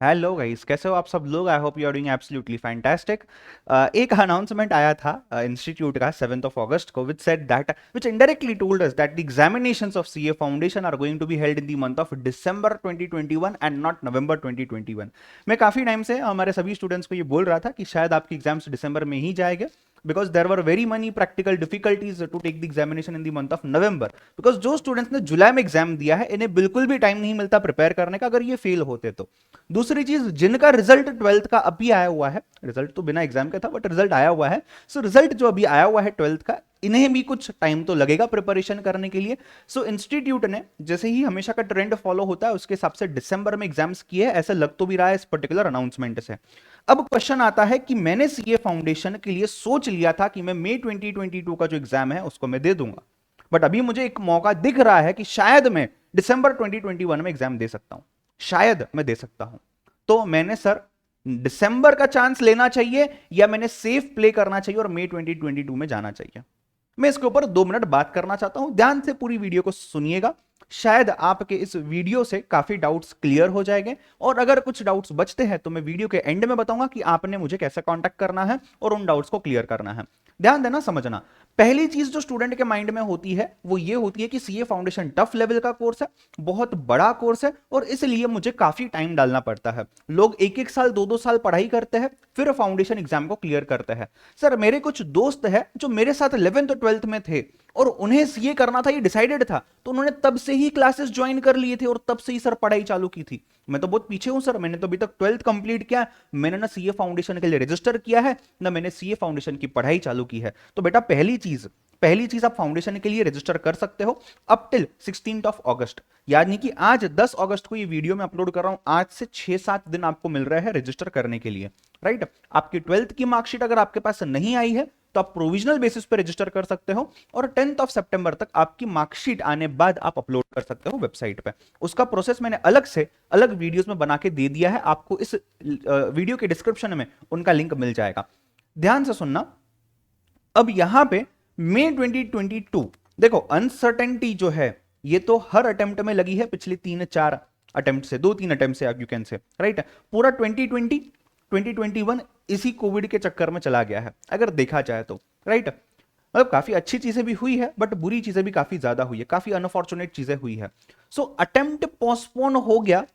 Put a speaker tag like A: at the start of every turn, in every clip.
A: Hello guys, कैसे हो आप सब लोग। I hope you are doing absolutely fantastic. एक अनाउंसमेंट आया था इंस्टीट्यूट का 7th ऑफ अगस्त को, which said that which indirectly told us that the examinations of CA foundation are going to be held in the month of December 2021 and not November 2021। मैं काफी time से हमारे सभी students को ये बोल रहा था कि शायद आपके एग्जाम्स दिसंबर में ही जाएंगे, because there were very many practical difficulties to take the examination in the month of November. Because जो स्टूडेंट्स ने जुलाई में एग्जाम दिया है इन्हें बिल्कुल भी टाइम नहीं मिलता प्रिपेयर करने का, अगर ये फेल होते तो। दूसरी चीज, जिनका रिजल्ट 12th का अभी आया हुआ है, रिजल्ट तो बिना एग्जाम के था बट रिजल्ट आया हुआ है, सो रिजल्ट जो अभी आया हुआ है 12th का, इन्हें भी कुछ टाइम तो लगेगा प्रिपरेशन करने के लिए। सो इंस्टीट्यूट ने जैसे ही हमेशा का ट्रेंड फॉलो होता है उसके हिसाब से दिसंबर में एग्जाम्स किए हैं, ऐसा लग तो भी रहा है इस पर्टिकुलर अनाउंसमेंट से। अब क्वेश्चन आता है कि मैंने सीए फाउंडेशन के लिए सोच लिया था कि मैं मई 2022 का जो एग्जाम है उसको मैं दे दूंगा, बट अभी मुझे एक मौका दिख रहा है कि शायद मैं दिसंबर 2021 में एग्जाम दे सकता हूं, शायद मैं दे सकता हूं। तो मैंने सर दिसंबर का चांस लेना चाहिए या मैंने सेफ प्ले करना चाहिए और मई 2022 में जाना चाहिए। मैं इसके ऊपर 2 मिनट बात करना चाहता हूं, ध्यान से पूरी वीडियो को सुनिएगा। शायद आपके इस वीडियो से काफी डाउट्स क्लियर हो जाएंगे, और अगर कुछ डाउट्स बचते हैं तो मैं वीडियो के एंड में बताऊंगा कि आपने मुझे कैसे कांटेक्ट करना है और उन डाउट्स को क्लियर करना है। ध्यान देना, समझना। पहली चीज जो स्टूडेंट के माइंड में होती है वो ये होती है कि सीए फाउंडेशन टफ लेवल का कोर्स है, बहुत बड़ा कोर्स है, और इसलिए मुझे काफी टाइम डालना पड़ता है। लोग एक एक साल 2-2 साल पढ़ाई करते हैं फिर फाउंडेशन एग्जाम को क्लियर करते हैं। सर मेरे कुछ दोस्त हैं जो मेरे साथ 11th और 12th में थे और उन्हें सीए करना था, ये डिसाइडेड था, तो उन्होंने तब से ही क्लासेस ज्वाइन कर लिए थे और तब से ही सर पढ़ाई चालू की थी। मैं तो बहुत पीछे हूं सर, मैंने तो अभी तक 12th कंप्लीट किया, मैंने ना सीए फाउंडेशन के लिए रजिस्टर किया है ना मैंने सीए फाउंडेशन की पढ़ाई चालू की है। तो बेटा पहली चीज आप फाउंडेशन के लिए रजिस्टर कर सकते हो अप टिल 16th ऑफ अगस्त, यानी कि आज 10 अगस्त को ये वीडियो मैं अपलोड कर रहा हूं, आज से 6-7 दिन आपको मिल रहा है रजिस्टर करने के लिए, राइट। आपकी 12th की मार्कशीट अगर आपके पास नहीं आई है तो आप प्रोविजनल बेसिस पे रजिस्टर कर सकते हो, और 10th ऑफ सितंबर तक आपकी मार्कशीट आने बाद आप अपलोड कर सकते हो वेबसाइट पे। उसका प्रोसेस मैंने अलग वीडियोस में बना के दे दिया है, आपको इस वीडियो के डिस्क्रिप्शन में उनका लिंक मिल जाएगा। ध्यान से सुनना। अब यहां पे मई 2022, देखो अनसर्टेनिटी जो है ये तो हर अटेम्प्ट में लगी है, पिछले 3-4 अटेम्प्ट से, 2-3 अटेम्प्ट से आप यू कैन से, राइट। पूरा 2020 2021 इसी कोविड के चक्कर में चला गया है अगर देखा जाए तो, राइट। मतलब काफी अच्छी चीजें भी हुई है बट बुरी चीजें भी काफी ज्यादा हुई है, काफी अनफॉर्चुनेट चीजें हुई है। सो अटेम्प्ट पोस्टपोन हो गया,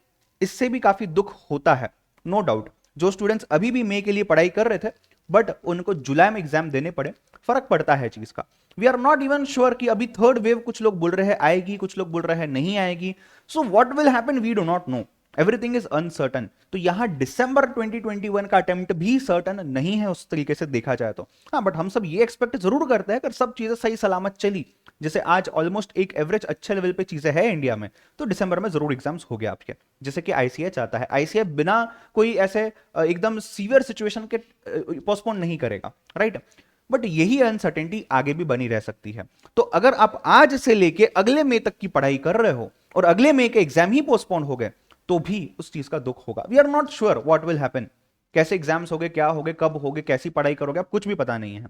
A: इससे भी काफी दुख होता है, नो डाउट। जो स्टूडेंट्स अभी भी मई के लिए पढ़ाई कर रहे थे बट उनको जुलाई में एग्जाम देने पड़े, फर्क पड़ता है चीज का। We are not even sure कि अभी थर्ड वेव कुछ लोग बोल रहे हैं आएगी, कुछ लोग बोल रहे हैं नहीं आएगी। So what will happen we do not know, everything is uncertain. तो यहां दिसंबर 2021 का अटेम्प्ट भी सर्टन नहीं है उस तरीके से देखा जाए तो। हाँ, बट हम सब ये एक्सपेक्ट जरूर करते हैं अगर सब चीजें सही सलामत चली, जैसे आज ऑलमोस्ट एक एवरेज अच्छे लेवल पे चीजें है इंडिया में, तो दिसंबर में जरूर एग्जाम्स हो गया आपके, जैसे कि आईसीआई चाहता है। आईसीआई बिना कोई ऐसे एकदम सीवियर सिचुएशन के पोस्टपोन नहीं करेगा, राइट। बट यही अनसर्टेनिटी आगे भी बनी रह सकती है। तो अगर आप आज से लेके अगले मई तक की पढ़ाई कर रहे हो और अगले मई के एग्जाम ही पोस्टपोन हो गए तो भी उस चीज का दुख होगा। We are not sure what will happen, कैसे एग्जाम्स हो गए, क्या हो गए, कब हो गए, कैसी पढ़ाई करोगे, आप कुछ भी पता नहीं है।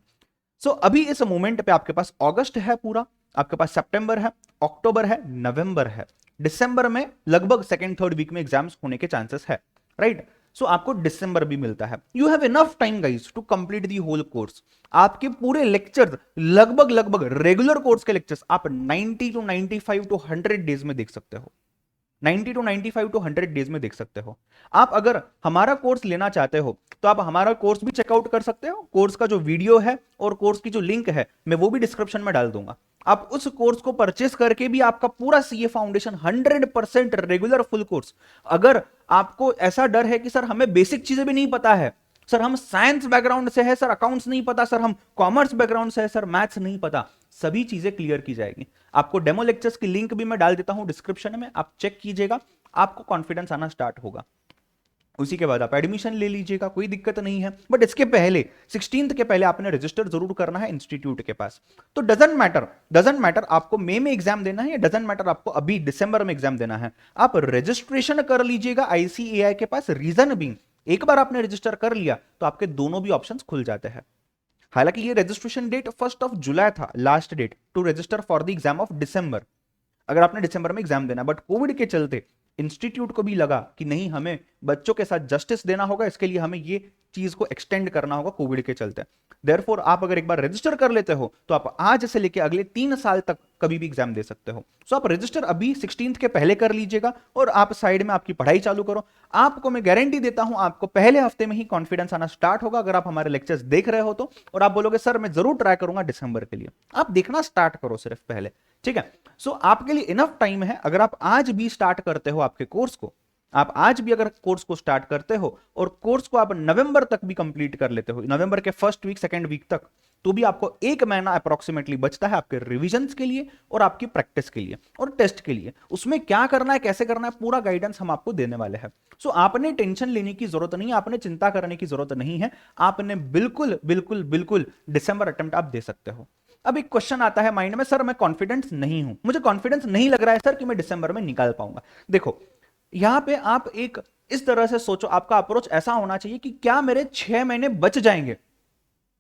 A: सो अभी इस मोमेंट पे आपके पास अगस्त है पूरा, आपके पास सितंबर है, अक्टूबर है, नवंबर है, दिसंबर में लगभग सेकंड थर्ड वीक में एग्जाम्स होने के चांसेस है, राइट। सो आपको दिसंबर भी मिलता है, you have enough time guys to complete the whole course. आपके पूरे लेक्चर्स लगभग रेगुलर कोर्स के लेक्चर्स आप 90 टू 95 टू 100 डेज में देख सकते हो, 90 टू 95 टू 100 डेज में देख सकते हो। आप अगर हमारा कोर्स लेना चाहते हो तो आप हमारा कोर्स भी चेकआउट कर सकते हो, कोर्स का जो वीडियो है और कोर्स की जो लिंक है मैं वो भी डिस्क्रिप्शन में डाल दूंगा। आप उस कोर्स को परचेस करके भी आपका पूरा CA foundation 100% regular full course. अगर आपको ऐसा डर है कि सर हमें बेसिक चीजें भी नहीं पता है, सर हम साइंस बैकग्राउंड से है, सर अकाउंट्स नहीं पता, सर हम कॉमर्स बैकग्राउंड से है, सर मैथ्स नहीं पता, सभी चीजें क्लियर की जाएगी। आपको डेमो लेक्चर्स की लिंक भी मैं डाल देता हूं डिस्क्रिप्शन में, आप चेक कीजिएगा, आपको कॉन्फिडेंस आना स्टार्ट होगा। उसी के बाद आप एडमिशन ले लीजिएगा, कोई दिक्कत नहीं है। बट इसके पहले 16th के पहले आपने रजिस्टर जरूर करना है इंस्टीट्यूट के पास। तो डजंट मैटर आपको मई में एग्जाम देना है या डजंट मैटर आपको अभी दिसंबर में एग्जाम देना है, आप रजिस्ट्रेशन कर लीजिएगा आईसीएआई के पास। रीजन बीइंग, एक बार आपने रजिस्टर कर लिया तो आपके दोनों भी ऑप्शंस खुल जाते हैं। हालांकि ये registration date 1st of July था, last date to register for the exam of December, अगर आपने दिसंबर में एग्जाम देना, बट कोविड के चलते इंस्टीट्यूट को भी लगा कि नहीं, हमें बच्चों के साथ जस्टिस देना होगा, इसके लिए हमें ये चीज को एक्सटेंड करना होगा कोविड के चलते। देयरफॉर आप अगर एक बार रजिस्टर कर लेते हो तो आप आज से लेके अगले 3 साल तक कभी भी एग्जाम दे सकते हो। सो आप रजिस्टर अभी 16 के पहले कर लीजिएगा और आप साइड में आपकी पढ़ाई चालू करो। आपको मैं गारंटी देता हूं, आपको पहले हफ्ते में ही कॉन्फिडेंस आना स्टार्ट होगा। अगर आप हमारे लेक्चर्स देख रहे हो तो, और आप बोलोगे सर मैं जरूर ट्राई करूंगा दिसंबर के लिए, आप देखना स्टार्ट करो सिर्फ पहले, ठीक है। सो आपके लिए इनफ टाइम है। अगर आप आज भी स्टार्ट करते हो आपके कोर्स को, आप आज भी अगर कोर्स को स्टार्ट करते हो और कोर्स को आप नवंबर तक भी कंप्लीट कर लेते हो, नवंबर के फर्स्ट वीक सेकंड वीक तक, तो भी आपको 1 महीना अप्रोक्सीमेटली बचता है आपके रिविजन्स के लिए और आपकी प्रैक्टिस के लिए और टेस्ट के लिए। उसमें क्या करना है, कैसे करना है, पूरा गाइडेंस हम आपको देने वाले हैं। सो आपने टेंशन लेने की जरूरत नहीं है, आपने चिंता करने की जरूरत नहीं है। आपने बिल्कुल बिल्कुल बिल्कुल दिसंबर अटेम्प्ट आप दे सकते हो। अब एक क्वेश्चन आता है माइंड में, सर मैं कॉन्फिडेंस नहीं हूं, मुझे कॉन्फिडेंस नहीं लग रहा है सर कि मैं दिसंबर में निकाल पाऊंगा। देखो यहां पे आप एक इस तरह से सोचो, आपका अप्रोच ऐसा होना चाहिए कि क्या मेरे 6 महीने बच जाएंगे।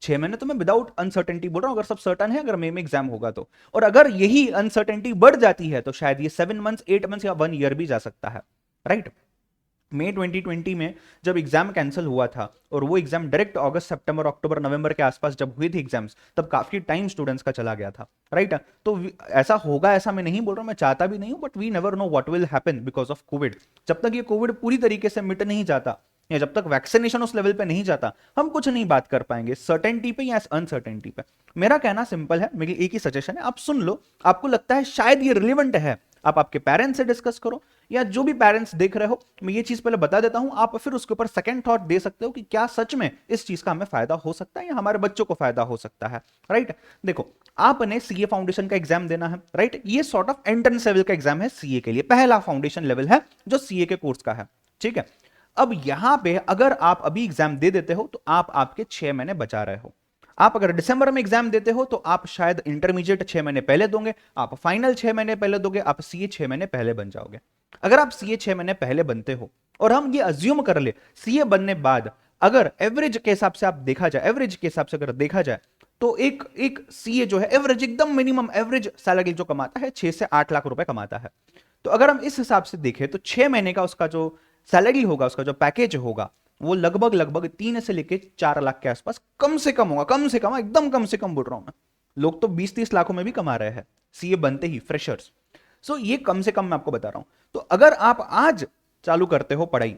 A: 6 महीने तो मैं विदाउट अनसर्टेनिटी बोल रहा हूं, अगर सब सर्टन है, अगर मे में एग्जाम होगा तो, और अगर यही अनसर्टेनिटी बढ़ जाती है तो शायद ये 7 मंथ्स 8 मंथ्स या 1 ईयर भी जा सकता है, राइट। मई 2020 में जब एग्जाम कैंसिल हुआ था और वो एग्जाम डायरेक्ट अगस्त सितंबर अक्टूबर नवंबर के आसपास जब हुई थी एग्जाम्स, तब काफी टाइम स्टूडेंट्स का चला गया था, राइट। तो ऐसा होगा ऐसा मैं नहीं बोल रहा हूं, मैं चाहता भी नहीं हूं, but we never know what will happen because of COVID. जब तक ये कोविड पूरी तरीके से मिट नहीं जाता या जब तक वैक्सीनेशन उस लेवल पे नहीं जाता, हम कुछ नहीं बात कर पाएंगे सर्टेनिटी पे या अनसर्टेनिटी पे। मेरा कहना सिंपल है, मेरी एक ही सजेशन है, आप सुन लो। आपको लगता है शायद ये रिलेवेंट है, आप आपके पेरेंट्स से डिस्कस करो, या जो भी पेरेंट्स देख रहे हो, मैं ये चीज पहले बता देता हूं, आप फिर उसके ऊपर सेकंड थॉट दे सकते हो कि क्या सच में इस चीज का हमें फायदा हो सकता है या हमारे बच्चों को फायदा हो सकता है, राइट। देखो आपने सीए फाउंडेशन का एग्जाम देना है, राइट। ये सॉर्ट ऑफ एंट्रेंस लेवल का एग्जाम है सीए के लिए, पहला फाउंडेशन लेवल है जो सीए के कोर्स का है, ठीक है। अब यहां पे अगर आप अभी एग्जाम दे देते हो तो आप आपके 6 महीने बचा रहे हो। आप अगर दिसंबर में एग्जाम देते हो तो आप शायद इंटरमीडिएट 6 महीने पहले दोगे, आप फाइनल 6 महीने पहले दोगे, आप सीए 6 महीने पहले बन जाओगे। अगर आप सीए 6 महीने पहले बनते हो और हम ये अज्यूम कर ले सीए बनने बाद, अगर एवरेज के हिसाब से आप देखा जाए, एवरेज के हिसाब से अगर देखा जाए तो एक सीए जो है एवरेज, एकदम मिनिमम एवरेज सैलरी जो कमाता है 6 से 8 लाख रुपए कमाता है। तो अगर हम इस हिसाब से देखें तो 6 महीने का उसका जो सैलरी होगा, उसका जो पैकेज होगा, वो लगभग लगभग 3 से लेके 4 लाख के आसपास कम से कम होगा। कम से कम, एकदम कम से कम बोल रहा हूं मैं, लोग तो 20-30 लाखों में भी कमा रहे हैं सीए बनते ही, फ्रेशर्स। सो ये कम से कम मैं आपको बता रहा हूं। तो अगर आप आज चालू करते हो पढ़ाई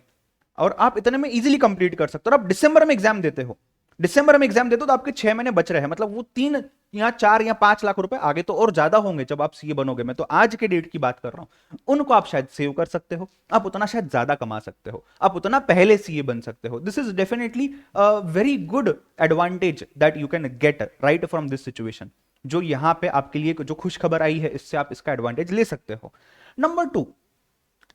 A: और आप इतने में इजीली कंप्लीट कर सकते हो, और आप दिसंबर में एग्जाम देते हो, दिसंबर में एग्जाम देते हो तो आपके 6 महीने बच रहे हैं, मतलब वो 3 या 4 या 5 लाख रुपए आगे तो और ज्यादा होंगे जब आप सीए बनोगे। मैं तो आज के डेट की बात कर रहा हूं, उनको आप शायद सेव कर सकते हो, आप उतना शायद ज्यादा कमा सकते हो, आप उतना पहले सीए बन सकते हो। This is definitely a very good advantage that you can get right from this situation. जो यहां पे आपके लिए जो खुश खबर आई है, इससे आप इसका एडवांटेज ले सकते हो। नंबर 2,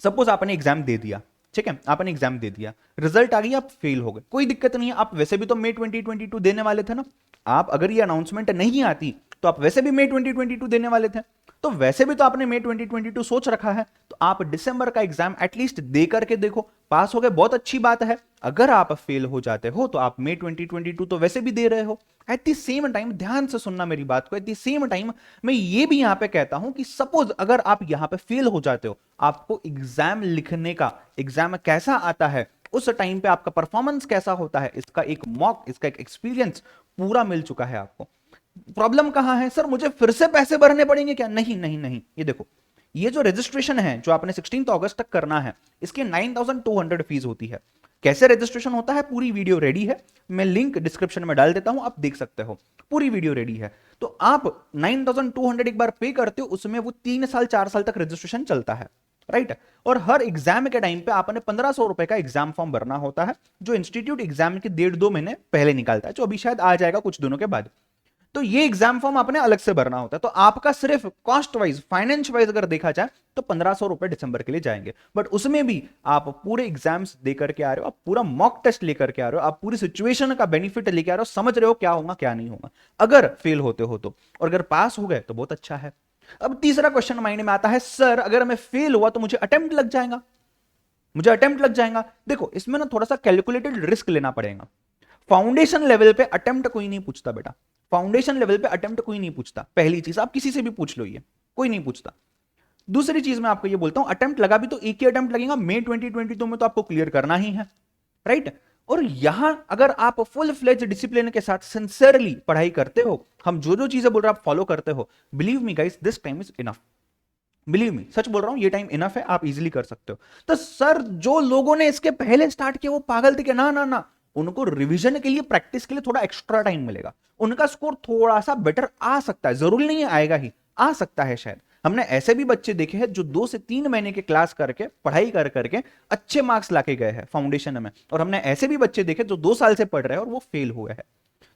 A: सपोज आपने एग्जाम दे दिया, ठीक है, आपने एग्जाम दे दिया, रिजल्ट आ गई, आप फेल हो गए, कोई दिक्कत नहीं है, आप वैसे भी तो मई 2022 देने वाले थे ना। आप अगर ये अनाउंसमेंट नहीं आती तो आप वैसे भी मई 2022 देने वाले थे, तो वैसे भी तो आपने मई 2022 सोच रखा है, तो आप दिसंबर का एग्जाम एटलीस्ट दे करके देखो। पास हो गए, बहुत अच्छी बात है। अगर आप फेल हो जाते हो तो आप मई 2022 तो वैसे भी दे रहे हो। एट द सेम टाइम, ध्यान से सुनना मेरी बात को, एट द सेम टाइम मैं ये भी यहां पे कहता हूं कि सपोज अगर आप यहां पे फेल हो जाते हो, आपको एग्जाम लिखने का, एग्जाम कैसा आता है, उस टाइम पे आपका परफॉर्मेंस कैसा होता है, इसका एक मॉक, इसका एक एक्सपीरियंस पूरा मिल चुका है आपको। प्रॉब्लम कहां है, सर मुझे फिर से पैसे भरने पड़ेंगे क्या? नहीं नहीं नहीं, ये देखो, ये जो रजिस्ट्रेशन है जो आपने 16 अगस्त तक करना है, इसकी 9200 फीस होती है। कैसे रजिस्ट्रेशन होता है, पूरी वीडियो रेडी है, मैं लिंक डिस्क्रिप्शन में डाल देता हूं, आप देख सकते हो, पूरी वीडियो रेडी है। तो आप 9200 एक बार पे करते हो, उसमें वो 3 साल 4 साल तक रजिस्ट्रेशन चलता है, राइट। और हर एग्जाम के टाइम पे आपने 1500 रुपए का एग्जाम फॉर्म भरना होता है, जो इंस्टीट्यूट एग्जाम के 1.5-2 महीने पहले निकालता है, जो अभी शायद आ जाएगा कुछ दिनों के बाद। तो ये एग्जाम फॉर्म आपने अलग से भरना होता है। तो आपका सिर्फ कॉस्ट वाइज, फाइनेंस वाइज अगर देखा जाए तो 1500 रुपए दिसंबर के लिए जाएंगे, बट उसमें भी आप पूरे एग्जाम्स देकर के आ रहे हो, आप पूरा मॉक टेस्ट लेकर के आ रहे हो, आप पूरी सिचुएशन का बेनिफिट लेके आ रहे हो, समझ रहे हो क्या होगा क्या नहीं होगा अगर फेल होते हो तो, और अगर पास हो गए तो बहुत अच्छा है। अब तीसरा क्वेश्चन माइंड में आता है, सर अगर मैं फेल हुआ तो मुझे अटेम्प्ट लग जाएगा, मुझे अटेम्प्ट लग जाएगा। देखो इसमें ना थोड़ा सा कैलकुलेटेड रिस्क लेना पड़ेगा। फाउंडेशन लेवल पे अटेम्प्ट कोई नहीं पूछता बेटा, फाउंडेशन लेवल पे अटेम्प्ट कोई नहीं पूछता। पहली चीज, आप किसी से भी पूछ लो, ये कोई नहीं पूछता। दूसरी चीज मैं आपको ये बोलता हूं, अटेम्प्ट लगा भी तो एक ही अटेम्प्ट लगेगा, मई 2022 में तो आपको क्लियर करना ही है, राइट। और यहां अगर आप फुल फ्लेज डिसिप्लिन के साथ सिंसियरली पढ़ाई करते हो, हम जो जो चीजें बोल रहे हैं आप फॉलो करते हो, believe me guys this time is enough, believe me, सच बोल रहा हूं, ये टाइम इनफ है, आप इजीली कर सकते हो। तो सर जो लोगों ने इसके पहले स्टार्ट किया वो पागल थे कि ना ना ना, उनको रिवीजन के लिए, प्रैक्टिस के लिए थोड़ा एक्स्ट्रा टाइम मिलेगा, उनका स्कोर थोड़ा सा बेटर आ सकता है, जरूरी नहीं है आएगा ही, आ सकता है शायद। हमने ऐसे भी बच्चे देखे हैं जो 2 से 3 महीने के क्लास करके, पढ़ाई कर करके अच्छे मार्क्स लाके गए हैं फाउंडेशन में, और हमने ऐसे भी बच्चे देखे जो 2 साल से पढ़ रहे हैं और वो फेल हुए हैं।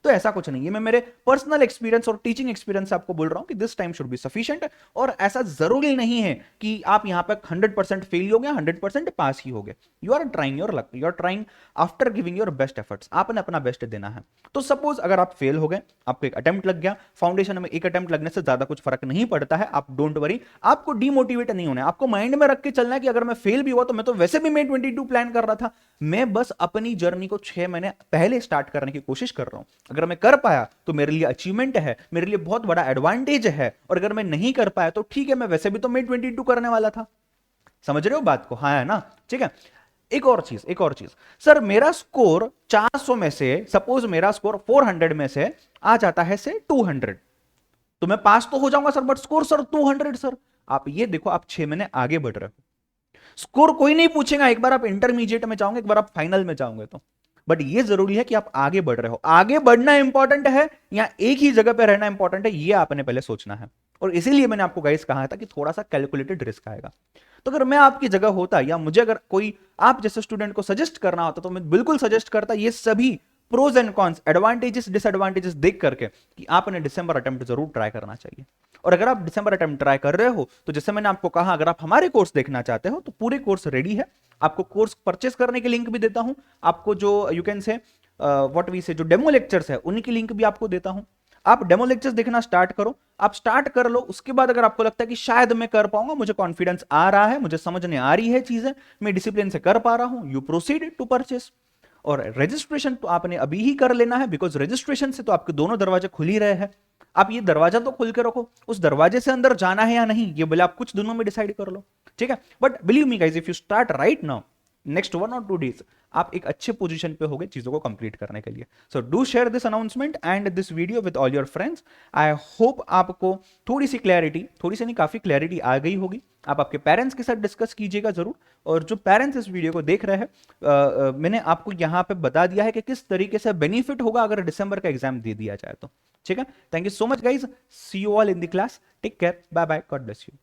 A: तो ऐसा कुछ नहीं है, मैं मेरे पर्सनल एक्सपीरियंस और टीचिंग एक्सपीरियंस से आपको बोल रहा हूं कि this time should be sufficient. और ऐसा जरूरी नहीं है कि आप यहां पर 100% फेल हो गए, 100% पास ही हो गए। You are trying your luck, you are trying after giving your best efforts, आपने अपना बेस्ट देना है। तो सपोज अगर आप फेल हो गए, आपको एक अटेम्प्ट लग गया, फाउंडेशन में एक अटेम्प्ट लगने से ज्यादा कुछ फर्क नहीं पड़ता है, आप डोंट वरी, आपको डिमोटिवेट नहीं होना है, आपको माइंड में रख के चलना है कि अगर मैं फेल भी हुआ तो मैं तो वैसे भी May 22 प्लान कर रहा था, मैं बस अपनी जर्नी को 6 महीने पहले स्टार्ट करने की कोशिश कर रहा हूं। अगर मैं कर पाया तो मेरे लिए अचीवमेंट है, मेरे लिए बहुत बड़ा एडवांटेज है, और अगर मैं नहीं कर पाया तो ठीक है, मैं वैसे भी तो May 22 करने वाला था। समझ रहे हो बात को? हाँ है ना, ठीक है। एक और चीज, सर मेरा स्कोर 400 में से, सपोज मेरा स्कोर 400 में से आ जाता है से 200, तो मैं पास तो हो जाऊंगा sir, but score sir 200 sir. आप ये देखो, आप 6 महीने आगे बढ़ रहे हो, स्कोर कोई नहीं पूछेगा, एक बार आप इंटरमीडिएट में जाओगे, एक बार आप फाइनल में जाओगे तो, बट ये जरूरी है कि आप आगे बढ़ रहे हो, आगे बढ़ना इंपॉर्टेंट है या एक ही जगह पे रहना इंपॉर्टेंट है, ये आपने पहले सोचना है। और इसीलिए मैंने आपको गाइस कहा था कि थोड़ा सा कैलकुलेटेड रिस्क आएगा। तो अगर मैं आपकी जगह होता, या मुझे अगर कोई आप जैसे स्टूडेंट को सजेस्ट करना होता, तो मैं बिल्कुल सजेस्ट करता ये सभी pros and cons, advantages disadvantages देख करके कि आपने दिसंबर अटेम्प्ट जरूर ट्राई करना चाहिए। और अगर आप दिसंबर अटेम्प्ट ट्राई कर रहे हो, तो जैसे मैंने आपको कहा, अगर आप हमारे कोर्स देखना चाहते हो तो पूरे कोर्स रेडी है, आपको कोर्स परचेस करने की लिंक भी देता हूं, आपको जो you can say what we say जो डेमो लेक्चर्स है उनकी लिंक भी आपको देता हूं। आप डेमो लेक्चर्स देखना स्टार्ट करो, आप स्टार्ट कर लो, उसके बाद अगर आपको लगता है कि शायद मैं कर पाऊंगा, मुझे कॉन्फिडेंस आ रहा है, मुझे समझने आ रही है चीजें, मैं डिसिप्लिन से कर पा रहा हूं, यू प्रोसीड टू परचेस। और रजिस्ट्रेशन तो आपने अभी ही कर लेना है, बिकॉज रजिस्ट्रेशन से तो आपके दोनों दरवाजे खुल ही रहे हैं। आप ये दरवाजा तो खुल के रखो, उस दरवाजे से अंदर जाना है या नहीं ये बोले आप कुछ दिनों में डिसाइड कर लो, ठीक है। But believe me guys, if you start right now, next 1 और 2 डेज आप एक अच्छे पोजीशन पे होगे चीजों को कंप्लीट करने के लिए। So do share this announcement and this video with all your friends. I hope आपको थोड़ी सी क्लैरिटी, थोड़ी सी नहीं काफी क्लैरिटी आ गई होगी। आप आपके पेरेंट्स के साथ डिस्कस कीजिएगा जरूर। और जो पेरेंट्स इस वीडियो को देख रहे हैं, मैंने आपको यहाँ पे बता दिया है कि किस तरीके से बेनिफिट होगा अगर दिसंबर का एग्जाम दे दिया जाए तो, ठीक है। Thank you so much guys, see you all in the class, take care, bye bye, God bless you.